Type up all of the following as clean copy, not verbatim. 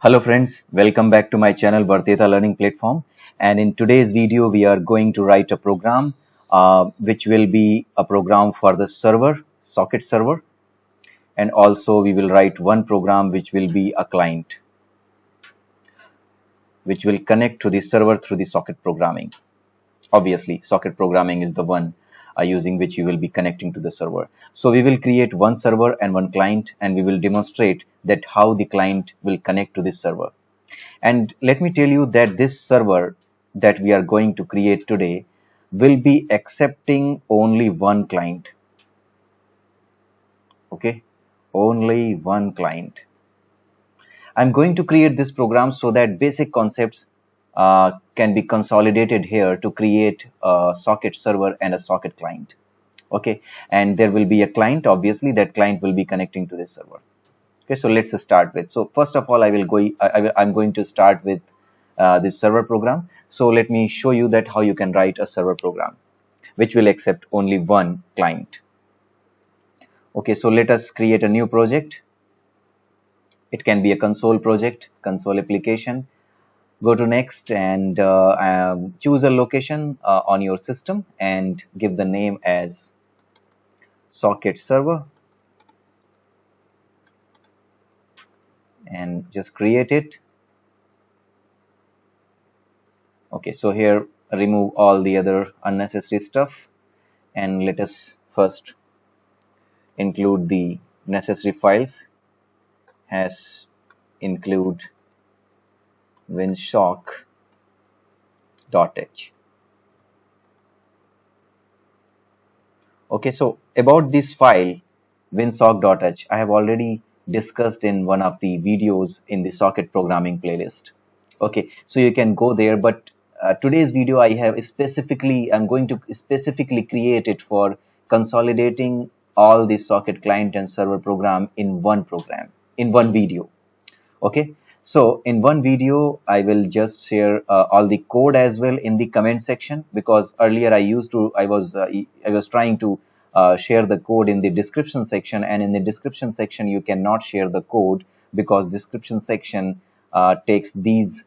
Hello friends, welcome back to my channel Varteta Learning Platform, and in today's video we are going to write a program which will be a program for the server, socket server, and also we will write one program which will be a client which will connect to the server through the socket programming. Obviously, socket programming is the one using which you will be connecting to the server. So we will create one server and one client, and we will demonstrate that how the client will connect to this server. And let me tell you that this server that we are going to create today will be accepting only one client. Okay, only one client. I'm going to create this program so that basic concepts can be consolidated here to create a socket server and a socket client. Okay, and there will be a client. Obviously, that client will be connecting to this server. Okay, so let's start with. So first of all, I'm going to start with this server program. So let me show you that how you can write a server program which will accept only one client. Okay, so let us create a new project. It can be a console project, console application. Go to next and choose a location on your system and give the name as socket server and just create it. Okay, so here remove all the other unnecessary stuff and let us first include the necessary files. Has include winshock.h. Okay, so about this file winshock.h, I have already discussed in one of the videos in the socket programming playlist. Okay, so you can go there, but today's video I'm going to specifically create it for consolidating all the socket client and server program in one video. Okay, so in one video I will just share all the code as well in the comment section, because earlier I was trying to share the code in the description section, and in the description section you cannot share the code because description section takes these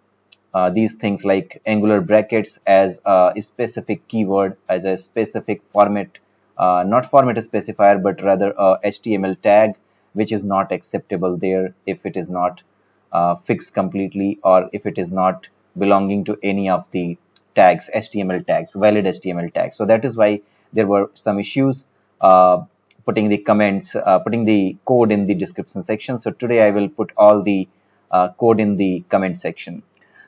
things like angular brackets as a specific keyword, as a specific format, not format specifier, but rather a HTML tag, which is not acceptable there if it is not fixed completely, or if it is not belonging to any of the tags, HTML tags, valid HTML tags. So that is why there were some issues putting the code in the description section. So today I will put all the code in the comment section.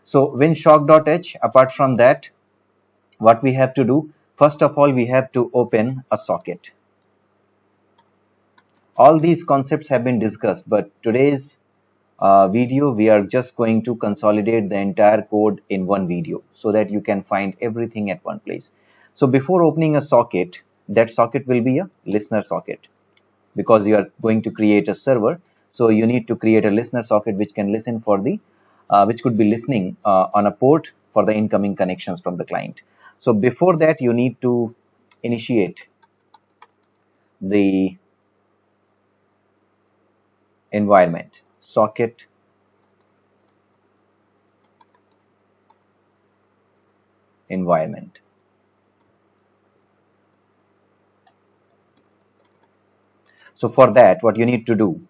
So winshock.h, apart from that, what we have to do, first of all, we have to open a socket. All these concepts have been discussed, but today's video we are just going to consolidate the entire code in one video so that you can find everything at one place. So before opening a socket, that socket will be a listener socket, because you are going to create a server. So you need to create a listener socket which can listen for the which could be listening on a port for the incoming connections from the client. So before that, you need to initiate the environment, socket environment. So for that, what you need to do,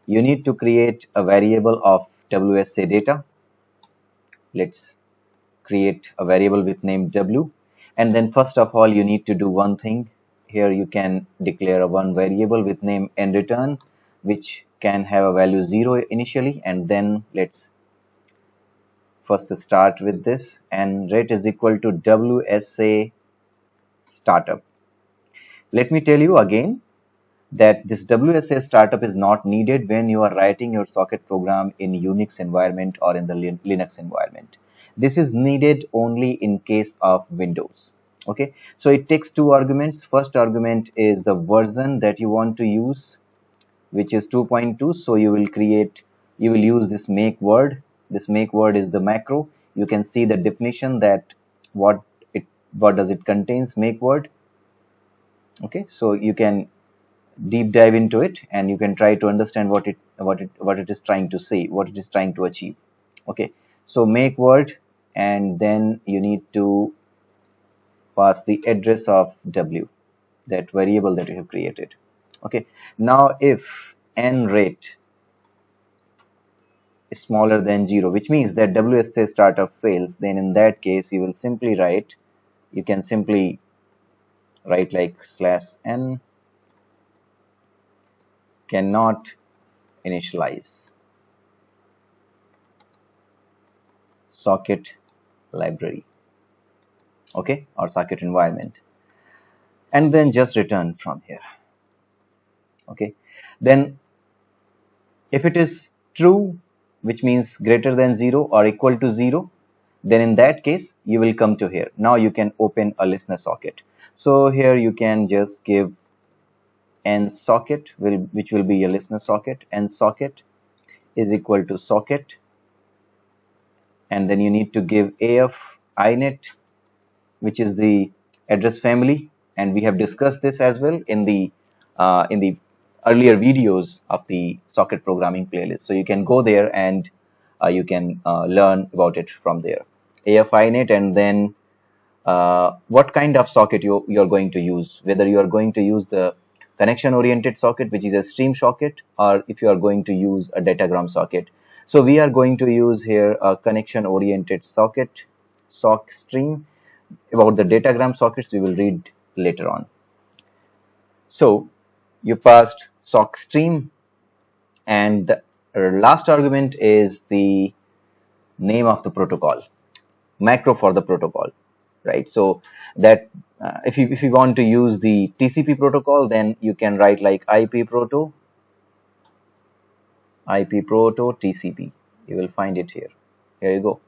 you need to create a variable of WSA data. Let's create a variable with name W, and then first of all you need to do one thing. Here you can declare one variable with name nReturn, which can have a value 0 initially, and then let's first start with this, and rate is equal to WSA startup. Let me tell you again that this WSA startup is not needed when you are writing your socket program in Unix environment or in the Linux environment. This is needed only in case of Windows. Okay, so it takes two arguments. First argument is the version that you want to use, which is 2.2. So you will use this make word. This make word is the macro. You can see the definition that what does it contains, make word. Okay, so you can deep dive into it and you can try to understand what what it is trying to say, what it is trying to achieve. Okay, so make word, and then you need to pass the address of w, that variable that you have created. Okay, now if n rate is smaller than 0, which means that WSA startup fails, then in that case you will simply write, you can simply write like /n cannot initialize socket library, okay, or socket environment, and then just return from here. Okay, then if it is true, which means greater than 0 or equal to 0, then in that case you will come to here. Now you can open a listener socket. So here you can just give n socket, which will be a listener socket. N socket is equal to socket, and then you need to give AF inet, which is the address family, and we have discussed this as well in the earlier videos of the socket programming playlist. So you can go there and you can learn about it from there. AF inet, and then what kind of socket you're going to use, whether you are going to use the connection oriented socket, which is a stream socket, or if you are going to use a datagram socket. So we are going to use here a connection oriented socket, sock stream. About the datagram sockets we will read later on. So you passed sock stream, and the last argument is the name of the protocol, macro for the protocol, right? So that if you want to use the TCP protocol, then you can write like IP proto TCP. You will find it here. Here you go.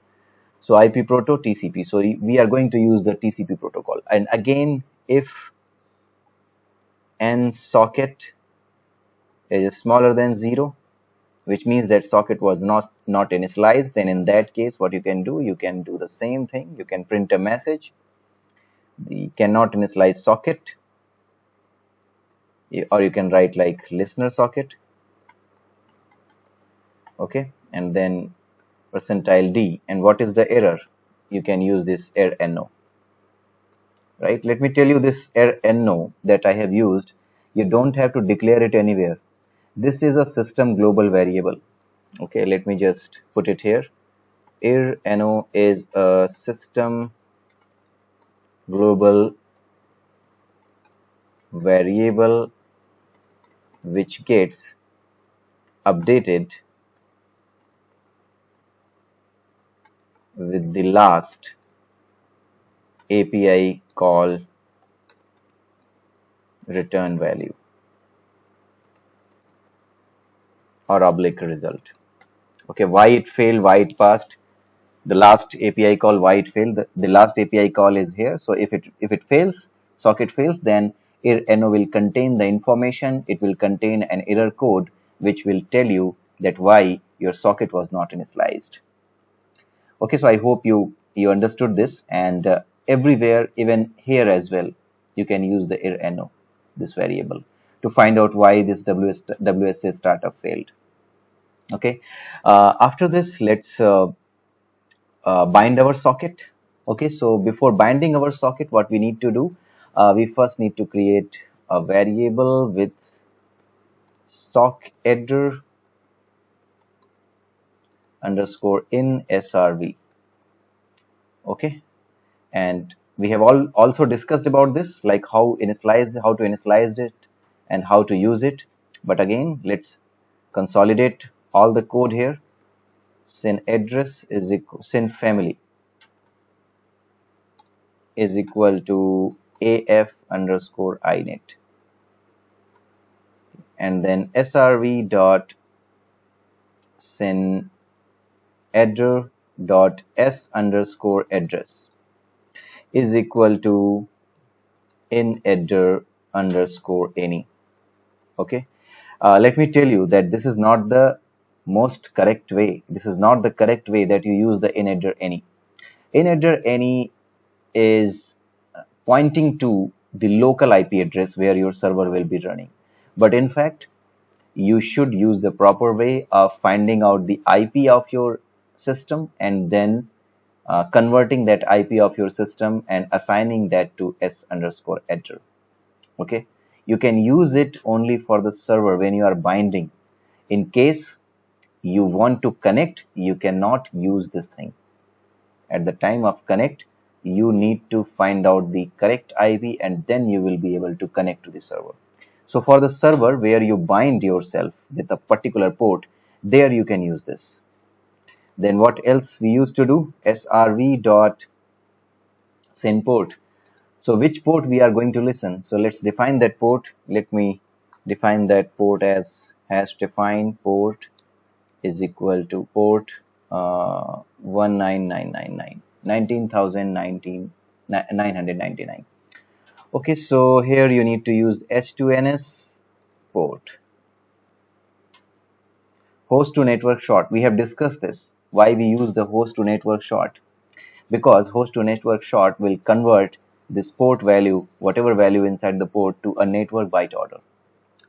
So IP proto TCP. So we are going to use the TCP protocol. And again, if n socket is smaller than 0, which means that socket was not initialized, then in that case what you can do the same thing. You can print a message, the cannot initialize socket, or you can write like listener socket, okay, and then %d, and what is the error? You can use this error no, right? Let me tell you, this error no that I have used, you don't have to declare it anywhere. This is a system global variable. Okay, let me just put it here. Ir-no is a system global variable which gets updated with the last API call return value or oblique result. Okay, why it failed, why it passed, the last API call, why it failed. The last API call is here. So if it fails, socket fails, then ir-no will contain the information. It will contain an error code which will tell you that why your socket was not initialized. Okay, so I hope you understood this, and everywhere, even here as well, you can use the ir-no, this variable, to find out why this WSA startup failed. Okay, after this, let's bind our socket. Okay, so before binding our socket, what we need to do, we first need to create a variable with sock header underscore in srv. Okay, and we have also discussed about this, like how to initialize it and how to use it. But again, let's consolidate all the code here. Sin address is equal, sin family is equal to AF underscore inet, and then srv dot sin header dot s underscore address is equal to in header underscore any. Okay, let me tell you that this is not the most correct way. This is not the correct way that you use the in header any. In header any is pointing to the local IP address where your server will be running. But in fact, you should use the proper way of finding out the IP of your system and then converting that IP of your system and assigning that to s_header. Okay, you can use it only for the server when you are binding. In case you want to connect, you cannot use this thing. At the time of connect, you need to find out the correct IP and then you will be able to connect to the server. So for the server where you bind yourself with a particular port, there you can use this. Then what else we used to do? srv dot send port. So which port we are going to listen? So let's define that port. Let me define that port as hash define port is equal to port 19999 19,999. Okay, so here you need to use H2NS port. Host to network short. We have discussed this. Why we use the host to network short? Because host to network short will convert this port value, whatever value inside the port, to a network byte order,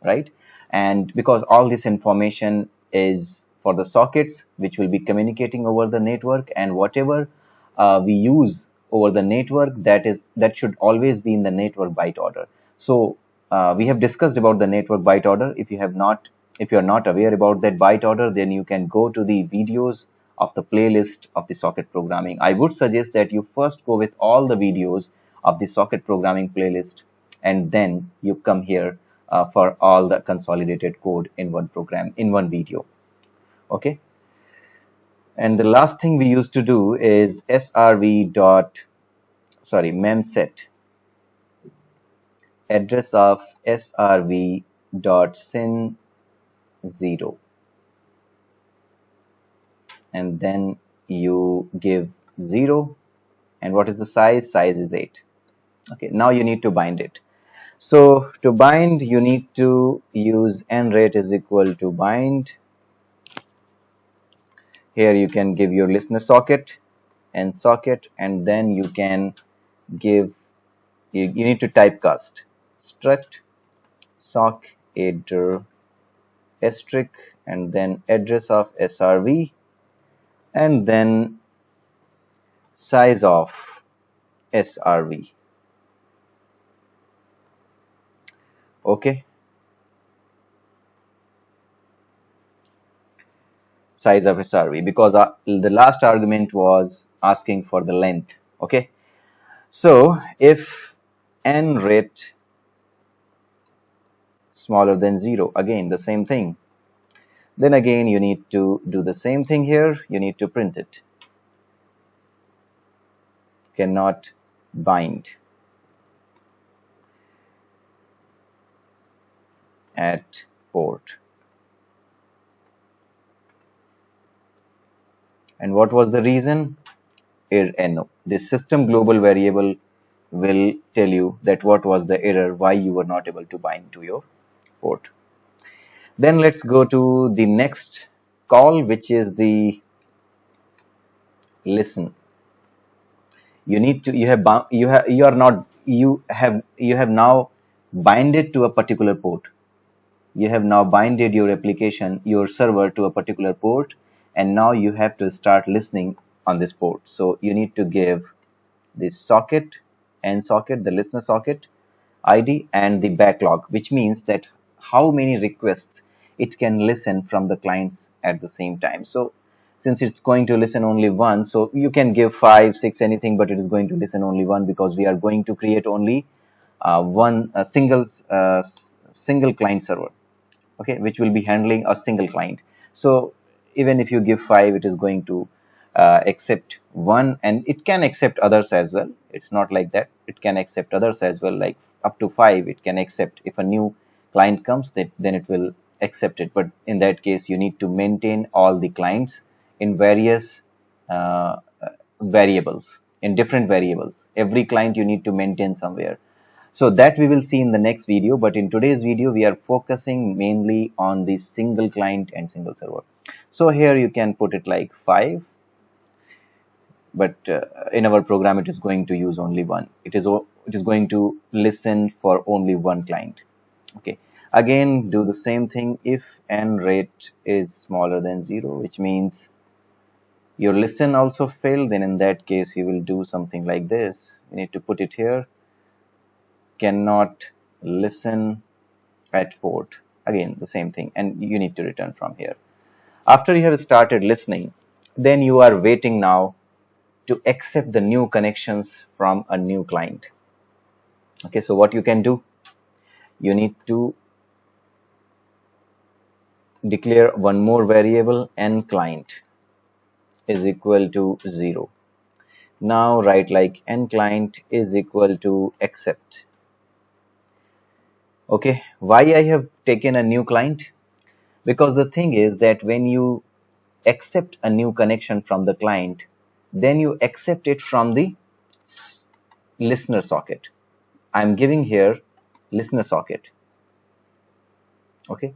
right? And because all this information is for the sockets which will be communicating over the network, and whatever we use over the network, that should always be in the network byte order. So we have discussed about the network byte order. If you are not aware about that byte order, then you can go to the videos of the playlist of the socket programming. I would suggest that you first go with all the videos of the socket programming playlist and then you come here for all the consolidated code in one program, in one video. Okay. And the last thing we used to do is memset address of srv dot sin 0, and then you give 0, and what is the size? Size is 8. Okay, now you need to bind it. So to bind, you need to use nrate is equal to bind. Here you can give your listener socket and socket, and then you can give, you need to typecast struct sock header asterisk and then address of srv and then size of srv. Okay, size of srv, because the last argument was asking for the length. Okay, so if nrate smaller than 0, again the same thing, then again you need to do the same thing here. You need to print it. Cannot bind at port. And what was the reason? No. This system global variable will tell you that what was the error, why you were not able to bind to your port. Then let's go to the next call, which is the listen. You need to, you have now binded to a particular port. You have now binded your application, your server, to a particular port, and now you have to start listening on this port. So you need to give this socket and socket, the listener socket ID, and the backlog, which means that how many requests it can listen from the clients at the same time. So since it's going to listen only one, so you can give 5, 6, anything, but it is going to listen only one, because we are going to create only single client server, okay, which will be handling a single client. So even if you give 5, it is going to accept one, and it can accept others as well. It's not like that. It can accept others as well, like up to 5 it can accept. If a new client comes, then it will accept it. But in that case, you need to maintain all the clients in various variables, in different variables. Every client you need to maintain somewhere. So that we will see in the next video, but in today's video we are focusing mainly on the single client and single server. So here you can put it like 5, but in our program it is going to use only one. It is going to listen for only one client. Okay, Again, do the same thing if n rate is smaller than 0, which means your listen also failed. Then in that case, you will do something like this. You need to put it here. Cannot listen at port. Again, the same thing, and you need to return from here. After you have started listening, then you are waiting now to accept the new connections from a new client. Okay, so what you can do, you need to declare one more variable, n client is equal to 0. Now write like n client is equal to accept. Okay, why I have taken a new client? Because the thing is that when you accept a new connection from the client, then you accept it from the listener socket. I'm giving here listener socket. Okay.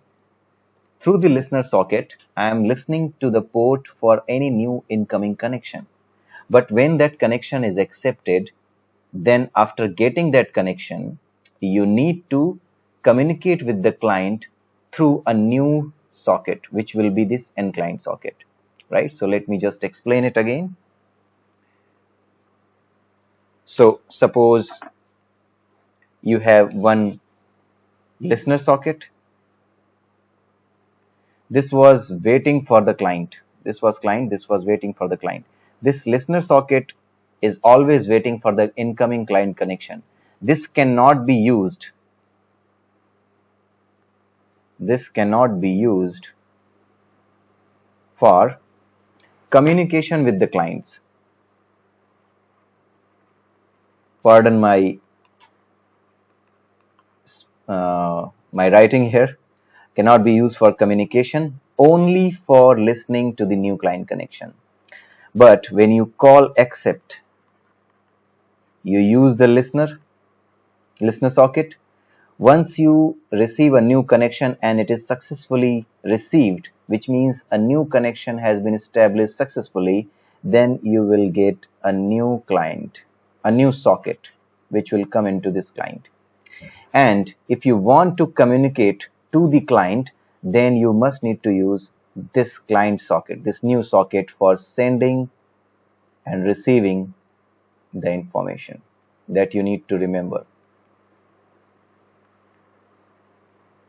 Through the listener socket, I am listening to the port for any new incoming connection. But when that connection is accepted, then after getting that connection, you need to communicate with the client through a new socket, which will be this n client socket, right? So let me just explain it again. So suppose you have one listener socket. This was waiting for the client. This was client, this was waiting for the client. This listener socket is always waiting for the incoming client connection. This cannot be used. This cannot be used for communication with the clients. Pardon my my writing here. Cannot be used for communication, only for listening to the new client connection. But when you call accept, you use the listener socket. Once you receive a new connection and it is successfully received, which means a new connection has been established successfully, then you will get a new client, a new socket, which will come into this client. And if you want to communicate to the client, then you must need to use this client socket, this new socket, for sending and receiving the information that you need to remember.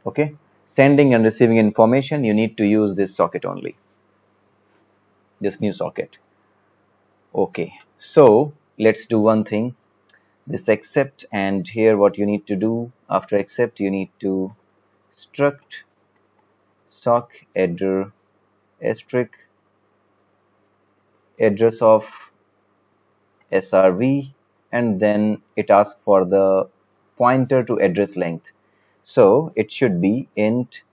Okay, sending and receiving information, you need to use this socket only, this new socket. Okay, so let's do one thing, this accept, and here what you need to do after accept, you need to struct sock header asterisk address of srv, and then it asks for the pointer to address length. So it should be int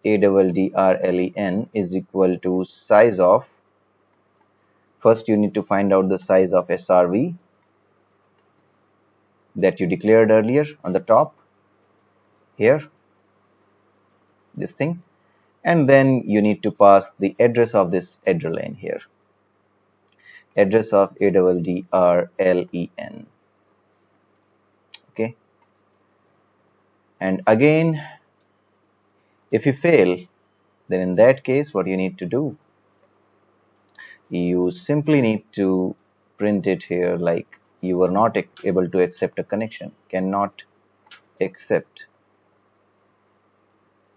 addrlen is equal to size of, first you need to find out the size of srv that you declared earlier on the top here, this thing, and then you need to pass the address of this header line here, address of addrlen. Okay, and again if you fail, then in that case what you need to do, you simply need to print it here like you were not able to accept a connection, cannot accept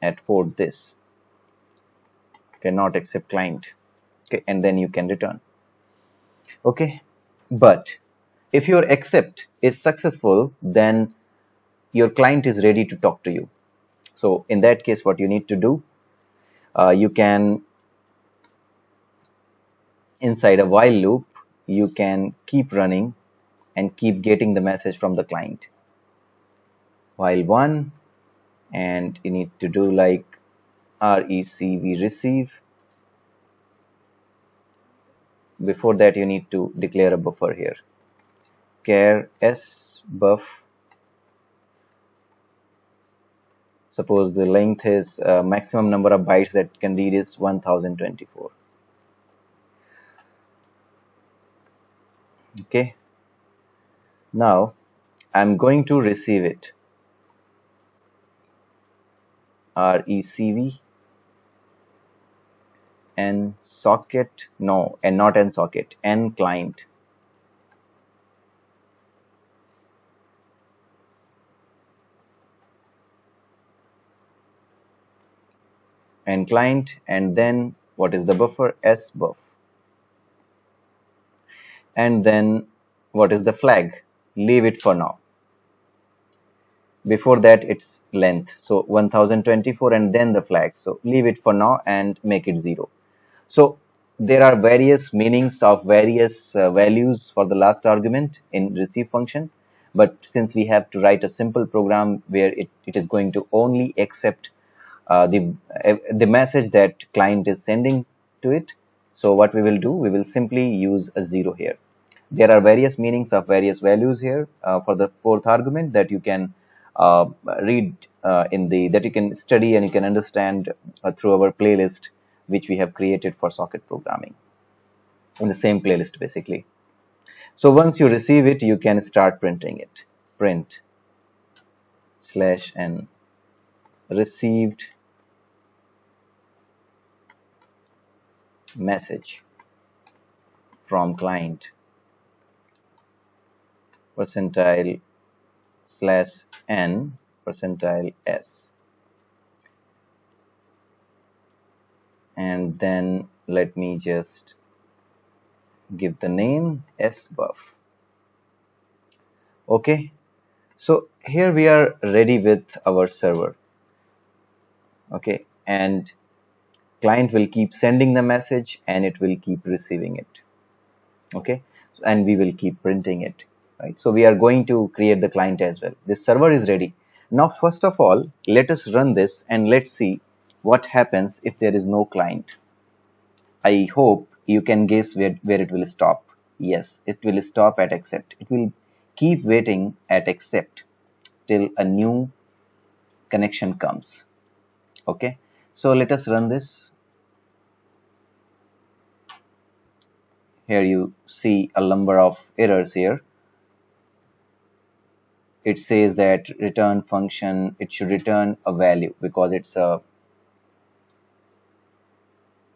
at port this, cannot accept client. Okay, and then you can return. Okay, but if your accept is successful, then your client is ready to talk to you. So in that case what you need to do, you can, inside a while loop, you can keep running and keep getting the message from the client, while one, and you need to do like recv receive. Before that you need to declare a buffer here, char s buff. Suppose the length is maximum number of bytes that can read is 1024. Okay, now I'm going to receive it. recv n socket, no, and not n socket, n client, n client, and then what is the buffer? S buff. And then what is the flag? Leave it for now. Before that it's length, so 1024, and then the flag, so leave it for now and make it 0. So there are various meanings of various values for the last argument in receive function, but since we have to write a simple program where it is going to only accept the message that client is sending to it, so what we will do, we will simply use a 0 here. There are various meanings of various values here for the fourth argument that you can read that you can study and you can understand through our playlist which we have created for socket programming, in the same playlist basically. So once you receive it, you can start printing it. Print /n received message from client percentile /n percentile s, and then let me just give the name sbuff. Okay, so here we are ready with our server. Okay, and client will keep sending the message and it will keep receiving it. Okay, and we will keep printing it, right? So we are going to create the client as well. This server is ready. Now first of all, let us run this and let's see what happens if there is no client. I hope you can guess where it will stop. Yes, it will stop at accept. It will keep waiting at accept till a new connection comes. Okay, so let us run this. Here you see a number of errors here. It says that return function, it should return a value because it's a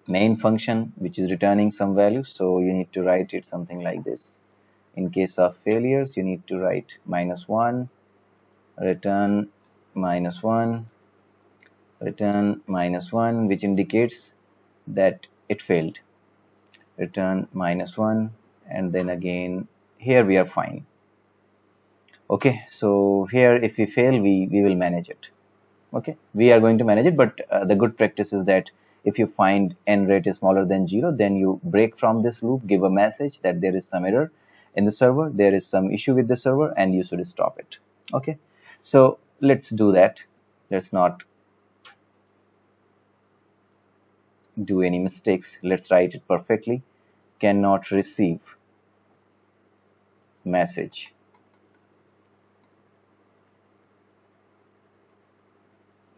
main function which is returning some value, so you need to write it something like this. In case of failures, you need to write -1, return -1, return -1, which indicates that it failed. Return -1, and then again here we are fine. Okay, so here if we fail, we will manage it. Okay, we are going to manage it, but the good practice is that if you find n rate is smaller than 0, then you break from this loop, give a message that there is some error in the server, there is some issue with the server, and you should stop it. Okay, so let's do that. Let's not do any mistakes. Let's write it perfectly. Cannot receive message.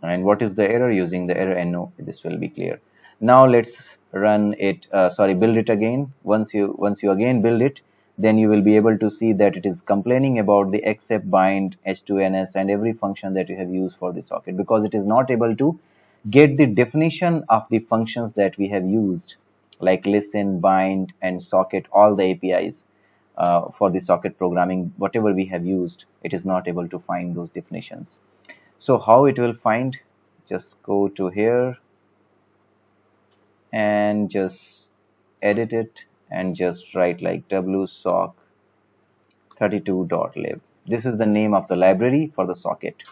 And what is the error? Using the error, and no, this will be clear. Now let's run it, build it again. Once you again build it, then you will be able to see that it is complaining about the accept, bind, h2ns, and every function that you have used for the socket, because it is not able to get the definition of the functions that we have used, like listen, bind, and socket, all the APIs for the socket programming, whatever we have used, it is not able to find those definitions. So how it will find? Just go to here and just edit it and just write like wsock32.lib. This is the name of the library for the socket.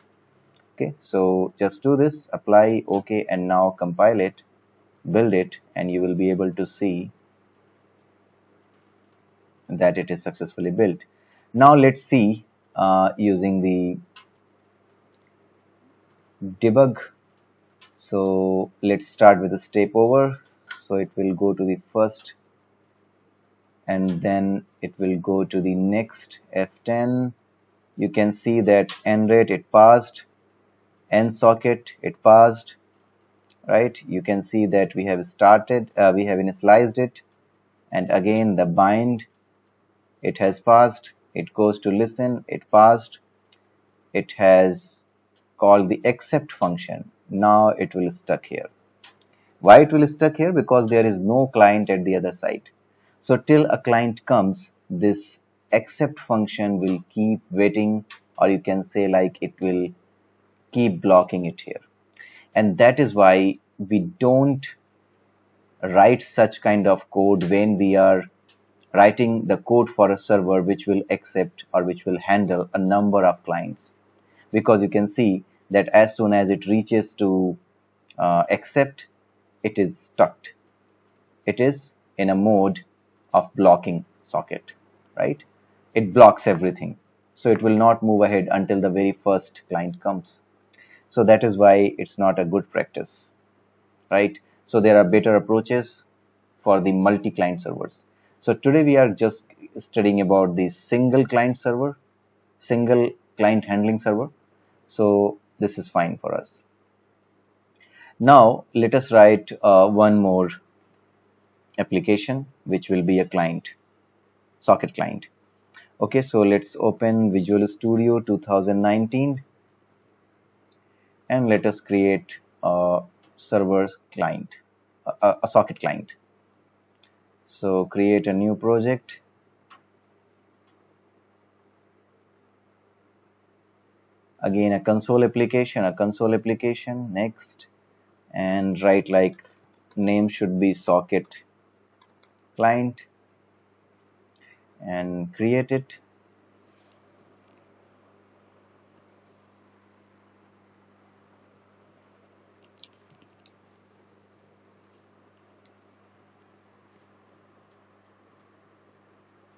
Okay, so just do this, apply, okay, and now compile it, build it, and you will be able to see that it is successfully built. Now let's see using the debug. So let's start with the step over. So it will go to the first and then it will go to the next F10. You can see that n rate it passed, n socket it passed, right? You can see that we have started, we have initialized it, and again the bind, it has passed. It goes to listen, it passed. It has called the accept function, Now it will stuck here. Why it will stuck here? Because there is no client at the other side. So till a client comes, this accept function will keep waiting, or you can say like it will keep blocking it here. And that is why we don't write such kind of code when we are writing the code for a server which will accept or which will handle a number of clients. Because you can see that as soon as it reaches to accept, it is stuck. It is in a mode of blocking socket, right? It blocks everything. So it will not move ahead until the very first client comes. So that is why it's not a good practice, right? So there are better approaches for the multi-client servers. So today we are just studying about the single client server, single client handling server. So this is fine for us. Now let us write one more application which will be a client, socket client. Okay, so let's open Visual Studio 2019 and let us create a server's client, a socket client. So create a new project. Again a console application, next, and write like name should be socket client and create it.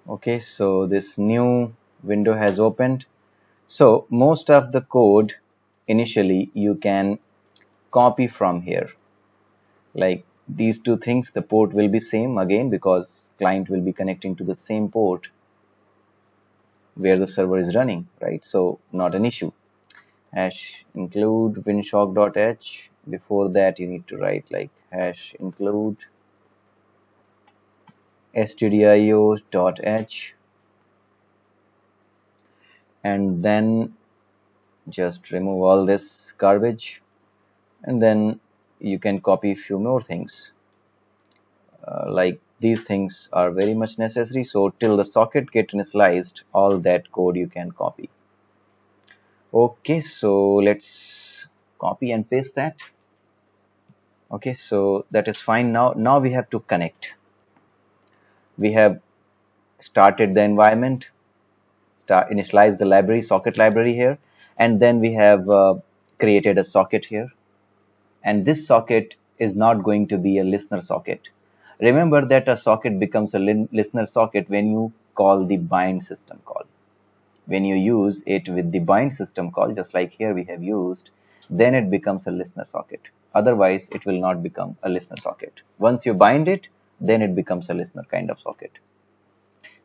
Okay, so this new window has opened. So most of the code initially you can copy from here. Like these two things, the port will be same again because client will be connecting to the same port where the server is running, right? So not an issue. Hash include winshock.h. Before that you need to write like hash include stdio.h, and then just remove all this garbage, and then you can copy a few more things. Like these things are very much necessary, so till the socket get initialized, all that code you can copy. Okay, so let's copy and paste that. Okay, so that is fine. Now we have to connect. We have started the environment, initialize the library, socket library here, and then we have created a socket here. And this socket is not going to be a listener socket. Remember that a socket becomes a listener socket when you call the bind system call. When you use it with the bind system call, just like here we have used, then it becomes a listener socket. Otherwise, it will not become a listener socket. Once you bind it, then it becomes a listener kind of socket.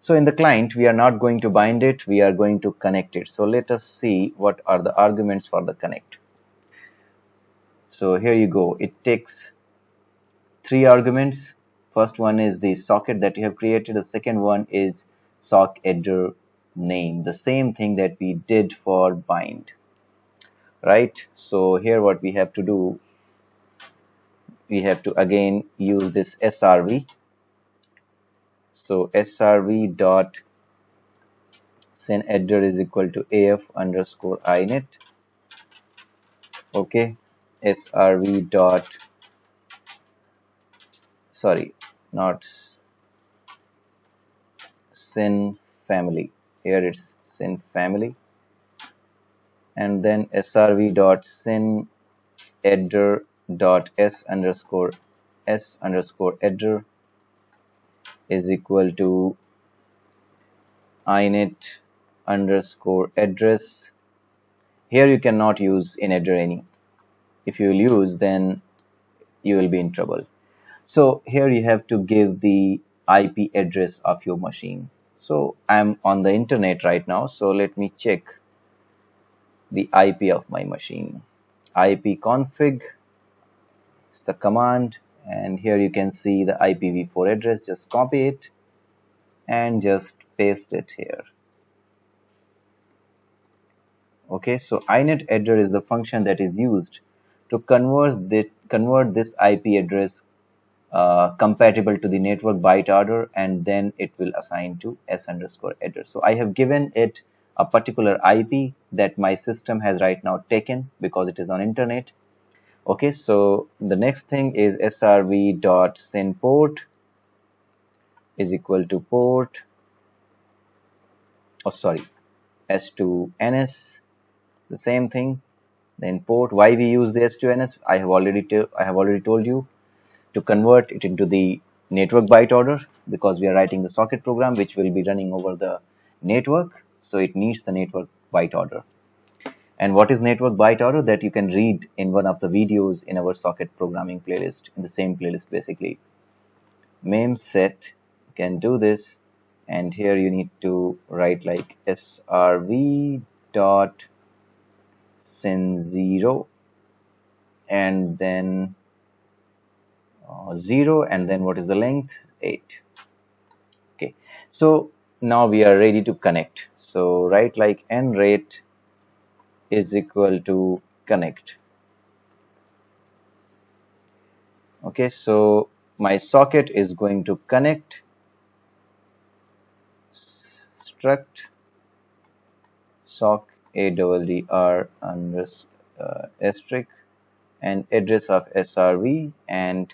So in the client, we are not going to bind it, we are going to connect it. So let us see what are the arguments for the connect. So here you go. It takes 3 arguments. First one is the socket that you have created. The second one is sock header name, the same thing that we did for bind, right? So here what we have to do, we have to again use this srv. So srv dot send header is equal to af underscore inet. Okay, srv dot, sorry, not sin family, here it's sin family, and then srv dot sin header dot s underscore header is equal to inet underscore address. Here you cannot use in header any. If you will use, then you will be in trouble. So here you have to give the IP address of your machine. So I'm on the internet right now, so let me check the IP of my machine. ipconfig is the command, and here you can see the IPv4 address. Just copy it and just paste it here. Okay, so inet header is the function that is used to convert this IP address compatible to the network byte order, and then it will assign to s underscore address. So I have given it a particular IP that my system has right now taken because it is on internet. Okay, so the next thing is srv dot send port is equal to port, oh sorry, s2ns, the same thing. Then port, why we use the s2ns, I have already told you, to convert it into the network byte order, because we are writing the socket program which will be running over the network, so it needs the network byte order. And what is network byte order? That you can read in one of the videos in our socket programming playlist, in the same playlist basically. Memset can do this, and here you need to write like srv dot send 0 and then 0, and then what is the length? 8. Okay, so now we are ready to connect. So write like n rate is equal to connect. Okay, so my socket is going to connect struct sock addr asterisk and address of srv and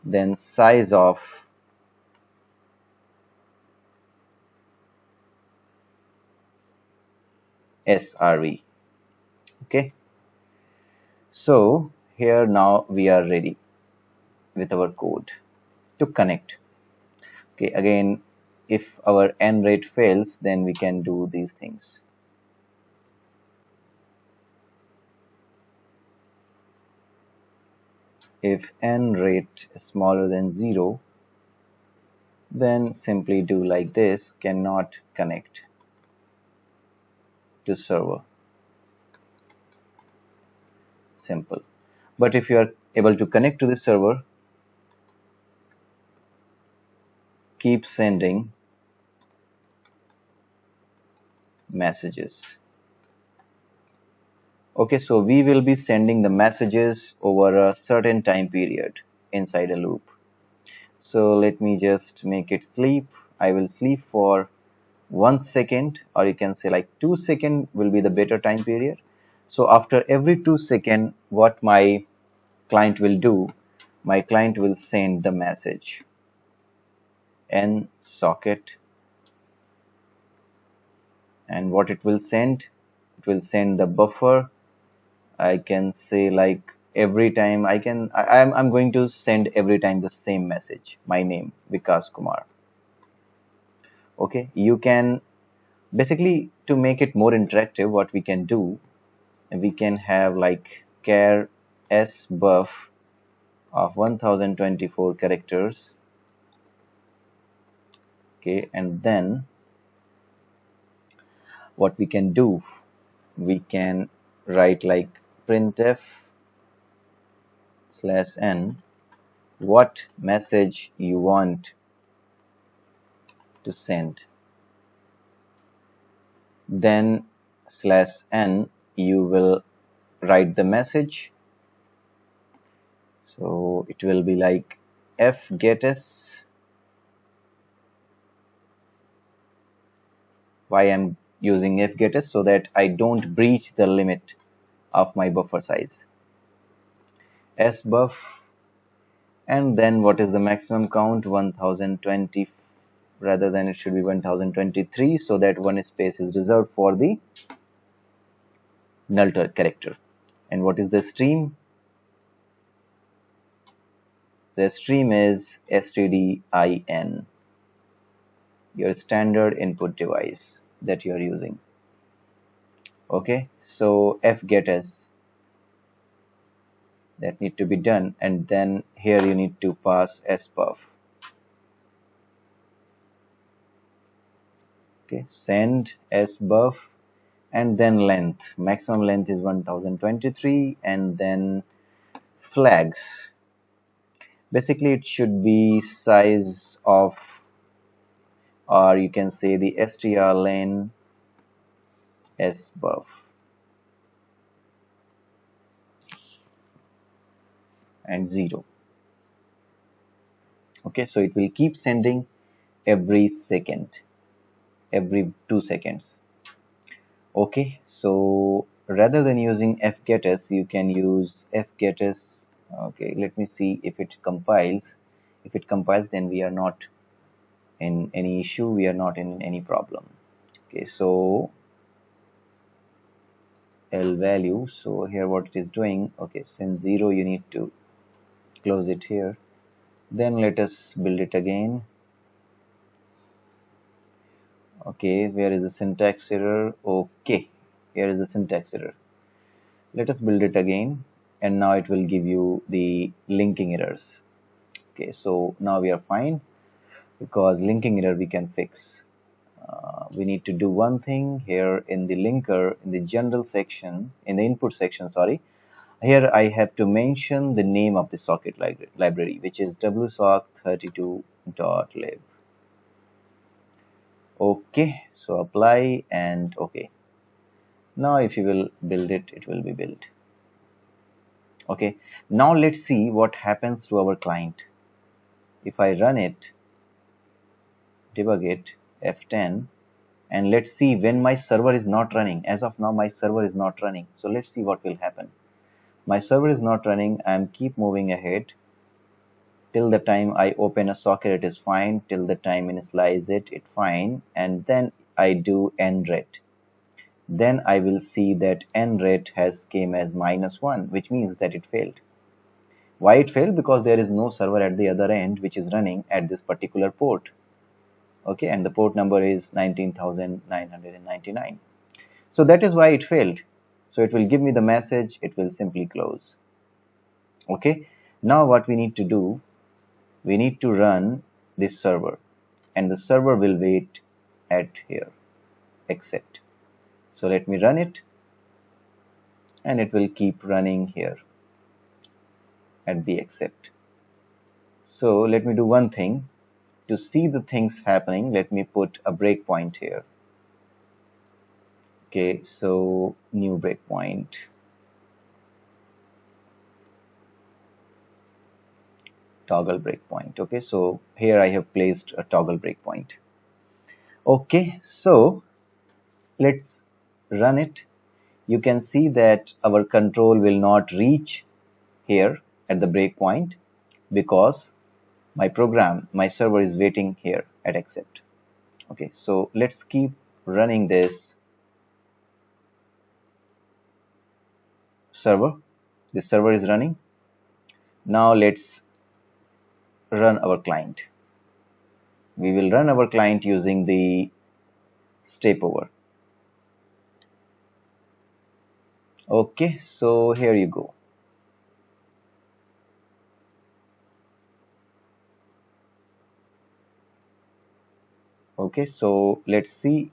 then size of srv. Okay, so here now we are ready with our code to connect. Okay, again, if our n rate fails, then we can do these things. If n rate is smaller than 0, then simply do like this, cannot connect to server. Simple. But if you are able to connect to the server, keep sending messages. Okay, so we will be sending the messages over a certain time period inside a loop. So let me just make it sleep. I will sleep for 1 second, or you can say like 2 seconds will be the better time period. So after every 2 seconds, what my client will do, my client will send the message n socket, and what it will send, it will send the buffer. I can say like every time I'm going to send every time the same message, my name Vikash Kumar. Okay, you can basically, to make it more interactive, what we can do, we can have like char s buff of 1024 characters. Okay, and then what we can do, we can write like printf /n what message you want to send, then /n you will write the message. So it will be like fgetS. Why I'm using fgetS? So that I don't breach the limit of my buffer size. sbuff, and then what is the maximum count? 1020, rather than it should be 1023, so that one space is reserved for the null character. And what is the stream? The stream is stdin, your standard input device that you are using. Okay, so fgetS, that need to be done, and then here you need to pass sbuff. Okay, send sbuff, and then length, maximum length is 1023, and then flags, basically it should be size of, or you can say the strlen sbuff. and 0. Okay, so it will keep sending every second, every 2 seconds. Okay, so rather than using fgetus, you can use fgetus. Okay, let me see if it compiles. If it compiles, then we are not in any issue, we are not in any problem. Okay, so L value, so here what it is doing, okay, since 0 you need to close it here. Then let us build it again. Okay, where is the syntax error? Okay, here is the syntax error. Let us build it again, and now it will give you the linking errors. Okay, so now we are fine, because linking error we can fix. We need to do one thing here in the linker, in the general section, in the input section, sorry. Here I have to mention the name of the socket library, which is wsock32.lib. Okay, so apply and okay. Now if you will build it, it will be built. Okay, now let's see what happens to our client. If I run it, debug it, F10, and let's see when my server is not running. As of now, my server is not running. So let's see what will happen. My server is not running. I am keep moving ahead. Till the time I open a socket, it is fine. Till the time initialize it, it's fine. And then I do nret. Then I will see that nret has came as -1, which means that it failed. Why it failed? Because there is no server at the other end which is running at this particular port. Okay, and the port number is 19,999. So that is why it failed. So it will give me the message, it will simply close. Okay, now what we need to do, we need to run this server, and the server will wait at here, accept. So let me run it, and it will keep running here at the accept. So let me do one thing. To see the things happening, let me put a breakpoint here. Okay, so new breakpoint. Toggle breakpoint. Okay, so here I have placed a toggle breakpoint. Okay, so let's run it. You can see that our control will not reach here at the breakpoint because my program, my server is waiting here at accept. Okay, so let's keep running this server. This server is running. Now let's run our client. We will run our client using the step over. Okay, so here you go. Okay, so let's see.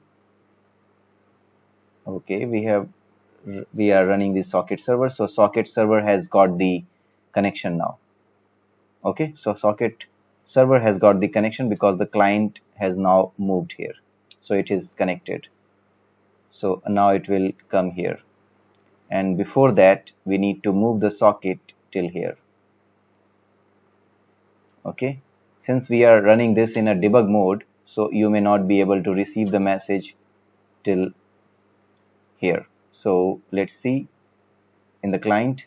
Okay, we are running the socket server. So socket server has got the connection now. Okay, so socket server has got the connection because the client has now moved here. So it is connected. So now it will come here. And before that, we need to move the socket till here. Okay, since we are running this in a debug mode, so you may not be able to receive the message till here. So let's see, in the client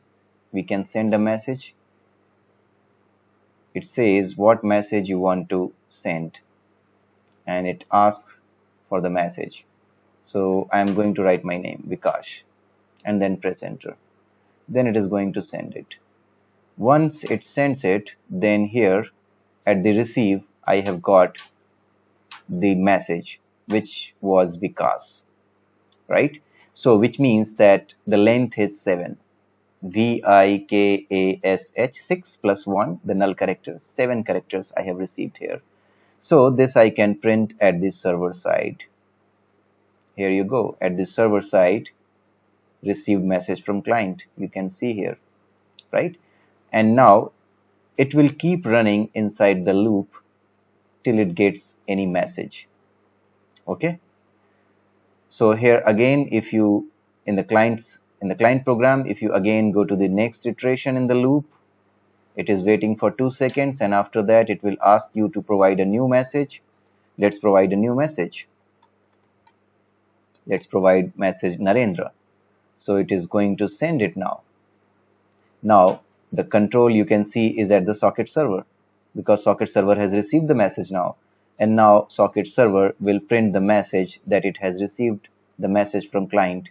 we can send a message. It says what message you want to send, and it asks for the message. So I am going to write my name, Vikash, and then press enter. Then it is going to send it. Once it sends it, then here at the receive I have got the message which was Vikash, right? So which means that the length is 7. Vikash, 6 plus 1, the null character, 7 characters I have received here. So this I can print at the server side. Here you go, at the server side, received message from client. You can see here, right? And now it will keep running inside the loop till it gets any message. Okay. So here again, if you in the client program, if you again go to the next iteration in the loop, It is waiting for 2 seconds, and after that it will ask you to provide a new message. Let's provide a new message. Let's provide message Narendra. So it is going to send it now. Now the control you can see is at the socket server, because socket server has received the message now, and now socket server will print the message that it has received the message from client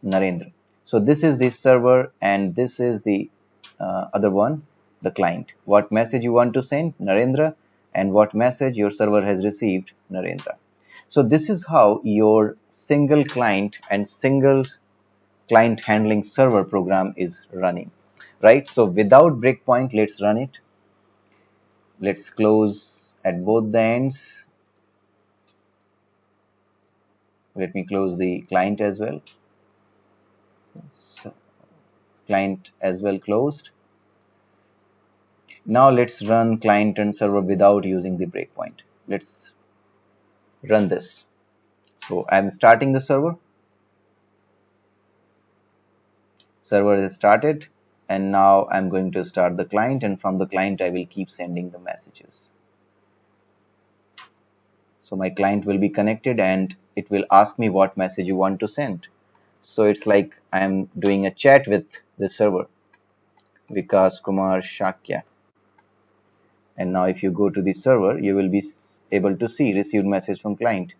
Narendra. So this is the server and this is the other one, the client. What message you want to send, Narendra, and what message your server has received, Narendra. So this is how your single client and single client handling server program is running, right? So without breakpoint, let's run it. Let's close at both the ends. Let me close the client as well. So client as well closed. Now let's run client and server without using the breakpoint. Let's run this. So I'm starting the server. Server is started, and now I'm going to start the client, and from the client I will keep sending the messages. So my client will be connected and it will ask me what message you want to send. So it's like I'm doing a chat with the server, Vikash Shakya. And now if you go to the server, you will be able to see received message from client.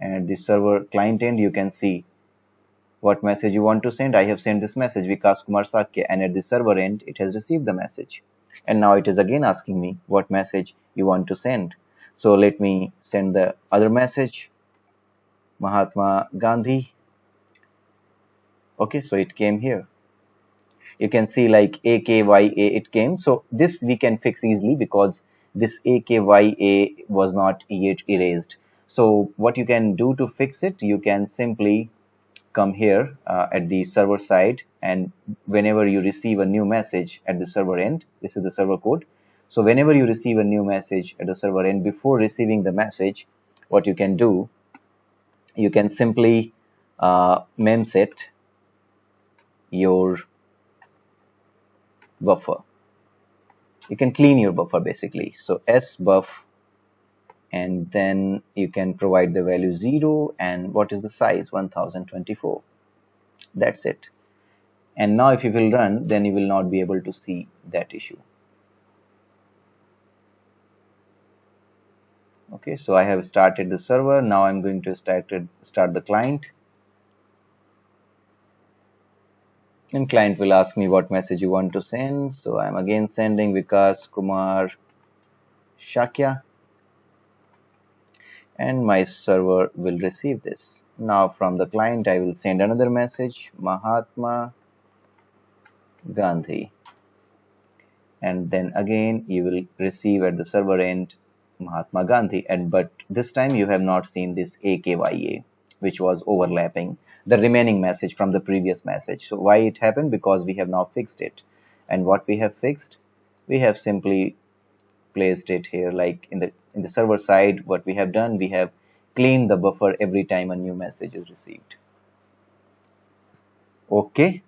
And at the server client end, you can see what message you want to send. I have sent this message, Vikash Shakya, and at the server end, it has received the message. And now it is again asking me what message you want to send. So let me send the other message, Mahatma Gandhi. Okay, so it came here. You can see like AKYA it came. So this we can fix easily because this AKYA was not yet erased. So what you can do to fix it, you can simply come here at the server side, and whenever you receive a new message at the server end, this is the server code. So whenever you receive a new message at the server end, before receiving the message, what you can do, you can simply memset your buffer. You can clean your buffer basically. So sbuff, and then you can provide the value 0, and what is the size, 1024. That's it. And now if you will run, then you will not be able to see that issue. Okay, so I have started the server. Now I'm going to start the client. And client will ask me what message you want to send. So I'm again sending Vikash Shakya. And my server will receive this. Now from the client, I will send another message, Mahatma Gandhi. And then again, you will receive at the server end, Mahatma Gandhi. But this time you have not seen this AKYA, which was overlapping the remaining message from the previous message. So why it happened? Because we have now fixed it. And what we have fixed, we have simply placed it here, like in the server side. What we have done, we have cleaned the buffer every time a new message is received. Okay,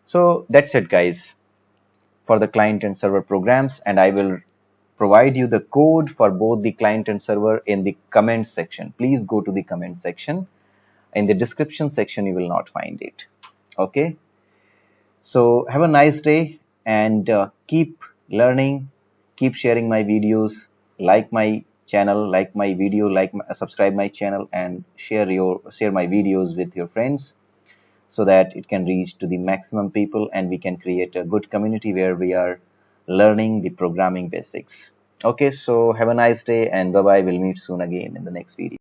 so that's it guys for the client and server programs, and I will provide you the code for both the client and server in the comment section. Please go to the comment section. In the description section you will not find it. Okay, so have a nice day, and keep learning, keep sharing my videos, like my channel, like my video, subscribe my channel, and share my videos with your friends so that it can reach to the maximum people and we can create a good community where we are learning the programming basics. Okay, so have a nice day and bye bye. We'll meet soon again in the next video.